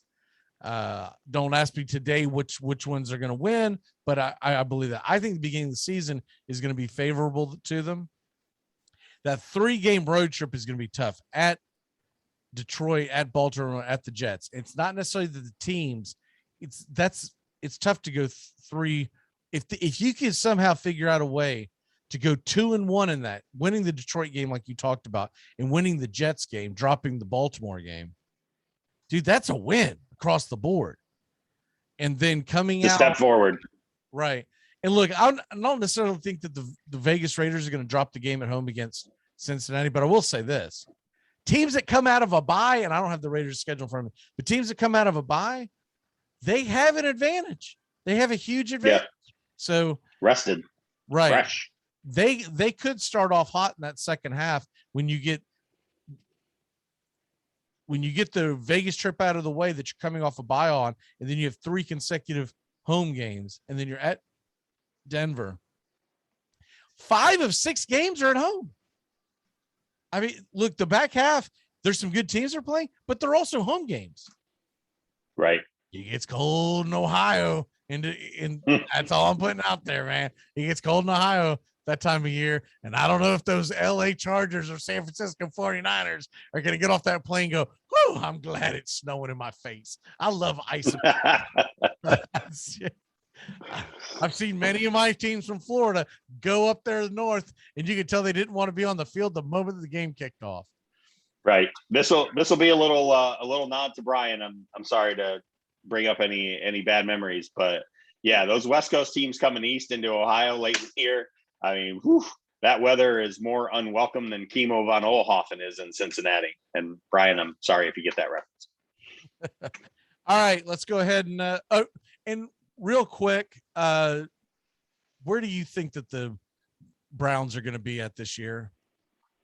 Don't ask me today which ones are going to win, but I believe that. I think the beginning of the season is going to be favorable to them. That 3-game road trip is going to be tough at Detroit, at Baltimore, at the Jets. It's not necessarily the teams. It's tough to go 3. If you can somehow figure out a way to go 2 and 1 in that, winning the Detroit game like you talked about, and winning the Jets game, dropping the Baltimore game, dude, that's a win across the board. And then coming out, step forward, right? And look, I don't necessarily think that the Vegas Raiders are going to drop the game at home against Cincinnati, but I will say this: teams that come out of a bye, and I don't have the Raiders schedule in front of me, but teams that come out of a bye, they have an advantage. They have a huge advantage. Yeah. So rested, right? Fresh. They could start off hot in that second half when you get the Vegas trip out of the way that you're coming off a bye on, and then you have 3 consecutive home games, and then you're at Denver. 5 of 6 games are at home. I mean, look, the back half, there's some good teams are playing, but they're also home games. Right. It gets cold in Ohio, and that's all I'm putting out there, man. It gets cold in Ohio that time of year, and I don't know if those LA Chargers or San Francisco 49ers are going to get off that plane and go, whoo, I'm glad it's snowing in my face. I love ice. I've seen many of my teams from Florida go up there north, and you can tell they didn't want to be on the field the moment the game kicked off. Right. This will be a little nod to Brian. I'm sorry to bring up any bad memories, but yeah, those West Coast teams coming east into Ohio late in the year. I mean, that weather is more unwelcome than Kimo von Oelhoffen is in Cincinnati. And Brian, I'm sorry if you get that reference. All right, let's go ahead and real quick, where do you think that the Browns are going to be at this year?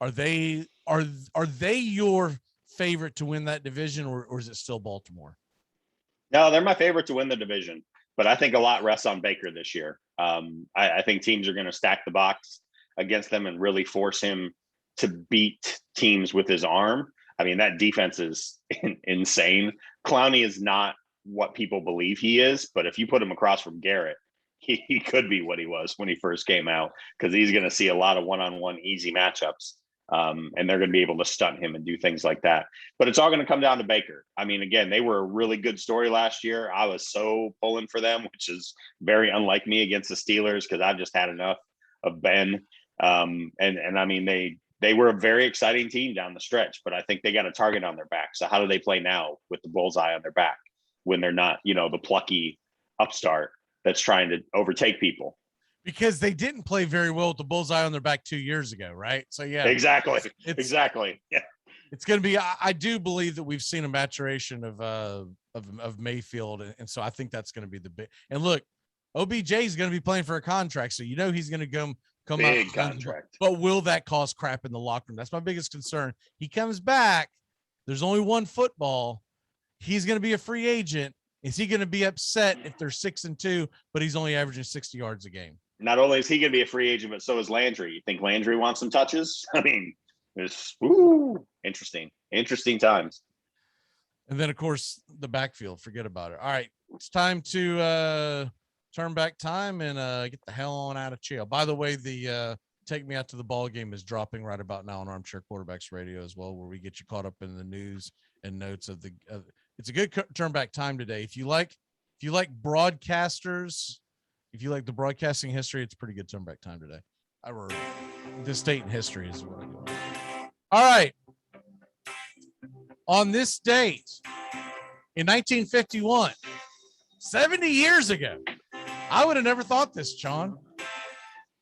Are they your favorite to win that division, or is it still Baltimore? No, they're my favorite to win the division, but I think a lot rests on Baker this year. I think teams are going to stack the box against them and really force him to beat teams with his arm. I mean, that defense is insane. Clowney is not what people believe he is, but if you put him across from Garrett, he could be what he was when he first came out, because he's going to see a lot of one-on-one easy matchups. And they're going to be able to stunt him and do things like that. But it's all going to come down to Baker. I mean, again, they were a really good story last year. I was so pulling for them, which is very unlike me against the Steelers, because I've just had enough of Ben. And I mean, they were a very exciting team down the stretch, but I think they got a target on their back. So how do they play now with the bullseye on their back when they're not, the plucky upstart that's trying to overtake people? Because they didn't play very well with the bullseye on their back 2 years ago, right? So yeah, exactly. Yeah, it's going to be. I do believe that we've seen a maturation of Mayfield, and so I think that's going to be the big. And look, OBJ is going to be playing for a contract, so he's going to come big out contract. But will that cause crap in the locker room? That's my biggest concern. He comes back. There's only one football. He's going to be a free agent. Is he going to be upset if they're 6-2, but he's only averaging 60 yards a game? Not only is he going to be a free agent, but so is Landry. You think Landry wants some touches? I mean, it's interesting times. And then, of course, the backfield. Forget about it. All right, it's time to turn back time and get the hell on out of jail. By the way, the Take Me Out to the Ball Game is dropping right about now on Armchair Quarterbacks Radio as well, where we get you caught up in the news and notes of it's a good turn back time today. If you like broadcasters if you like the broadcasting history, it's pretty good turn back time today. This date in history is what I go. All right. On this date in 1951, 70 years ago, I would have never thought this, Sean.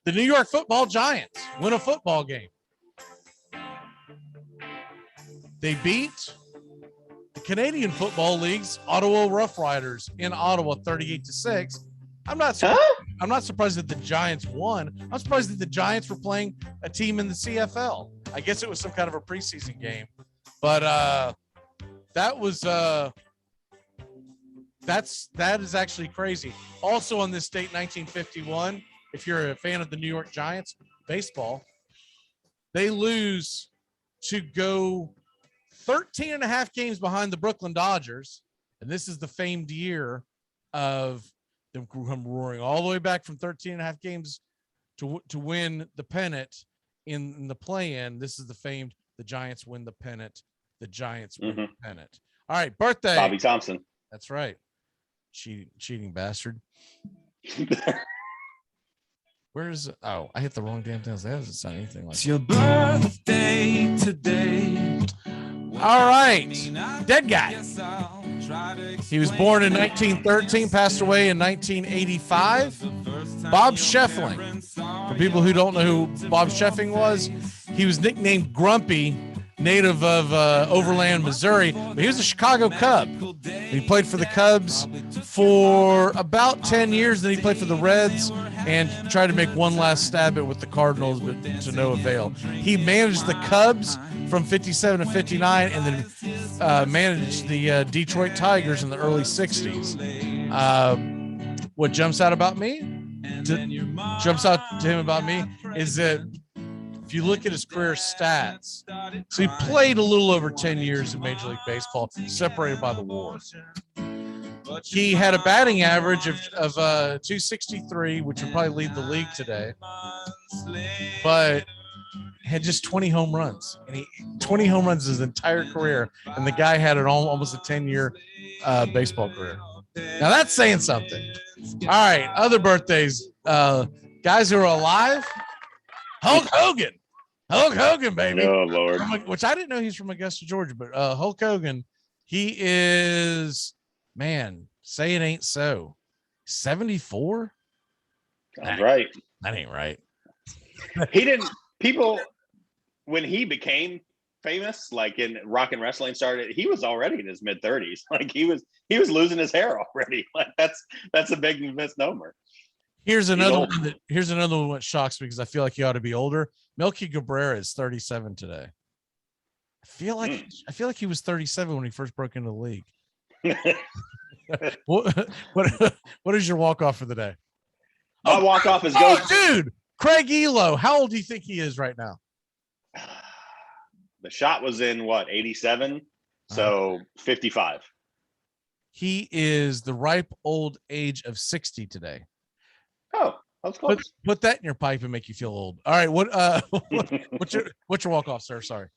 The New York Football Giants win a football game. They beat the Canadian Football League's Ottawa Rough Riders in Ottawa 38-6. I'm not surprised that the Giants won. I'm surprised that the Giants were playing a team in the CFL. I guess it was some kind of a preseason game, but that is actually crazy. Also on this date, 1951, if you're a fan of the New York Giants baseball, they lose to go 13 and a half games behind the Brooklyn Dodgers. And this is the famed year of them come roaring all the way back from 13 and a half games to win the pennant in the play-in. This is the famed, the Giants win the pennant. The Giants win the pennant. All right, birthday. Bobby Thompson. That's right. Cheating bastard. Where's I hit the wrong damn thing. That doesn't sound anything like. It's your birthday today. All right, dead guy. He was born in 1913, passed away in 1985. Bob Scheffling. For people who don't know who Bob Scheffling was, he was nicknamed Grumpy, native of Overland, Missouri. But he was a Chicago Cub. He played for the Cubs for about 10 years. Then he played for the Reds and tried to make one last stab at with the Cardinals, but to no avail. He managed the Cubs from 57 to 59 and then managed the Detroit Tigers in the early 60s. What jumps out about me? Jumps out to him about me is that if you look at his career stats, so he played a little over 10 years in Major League Baseball, separated by the war. He had a batting average of 263, which would probably lead the league today, but had just 20 home runs. And 20 home runs his entire career, and the guy had almost a 10-year baseball career. Now that's saying something. All right, other birthdays, guys who are alive. Hulk Hogan. Hulk Hogan, baby. Oh, Lord. Which I didn't know he's from Augusta, Georgia, but Hulk Hogan, he is, man, say it ain't so. 74? That's right. That ain't right. When he became famous, like in rock and wrestling started, he was already in his mid-30s. Like he was losing his hair already. Like that's a big misnomer. Here's another one that shocks me because I feel like he ought to be older. Melky Cabrera is 37 today. I feel like he was 37 when he first broke into the league. What is your walk-off for the day? My walk-off is dude, Craig Elo. How old do you think he is right now? The shot was in 87? So 55. He is the ripe old age of 60 today. Oh, that's close. Put that in your pipe and make you feel old. All right, what's your walk off, sir? Sorry.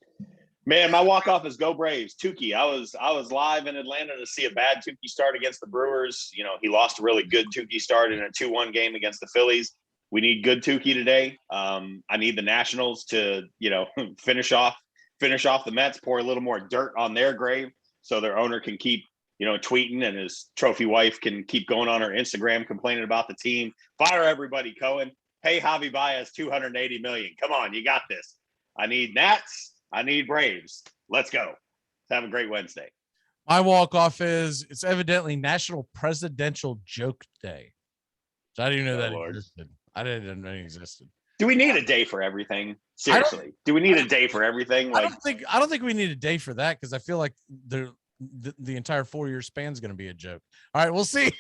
Man, my walk off is go Braves. Tukey. I was live in Atlanta to see a bad Tukey start against the Brewers. You know, he lost a really good Tukey start in a 2-1 game against the Phillies. We need good Tukey today. I need the Nationals to, finish off the Mets, pour a little more dirt on their grave so their owner can keep, tweeting, and his trophy wife can keep going on her Instagram complaining about the team. Fire everybody, Cohen. Pay Javi Baez $280 million. Come on, you got this. I need Nats. I need Braves. Let's go. Have a great Wednesday. My walk-off it's evidently National Presidential Joke Day. So I didn't even know that existed. I didn't know it existed. Do we need a day for everything? Seriously. Do we need a day for everything? I don't think we need a day for that because I feel like the entire 4-year span is going to be a joke. All right, we'll see.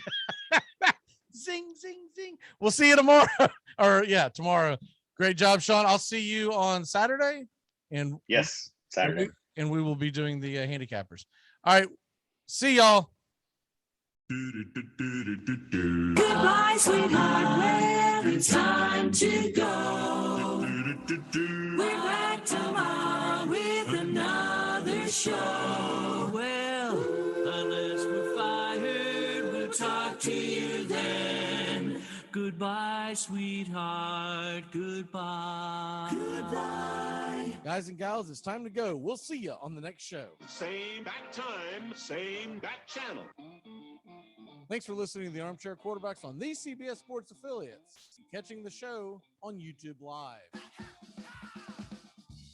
Zing, zing, zing. We'll see you tomorrow. Tomorrow. Great job, Sean. I'll see you on Saturday. And yes, Saturday. And we will be doing the handicappers. All right. See y'all. Goodbye, sweetheart. It's time to go. We're back tomorrow with another show. Well, unless we're fired, we'll talk to you then. Goodbye, sweetheart. Goodbye. Goodbye. Guys and gals, it's time to go. We'll see you on the next show. Same bat time, same bat channel. Thanks for listening to the Armchair Quarterbacks on these CBS Sports affiliates. Catching the show on YouTube Live.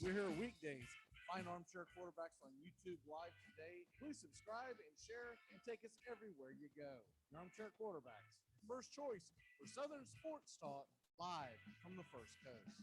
We're here weekdays. Find Armchair Quarterbacks on YouTube Live today. Please subscribe and share and take us everywhere you go. The Armchair Quarterbacks, first choice for Southern sports talk, live from the First Coast.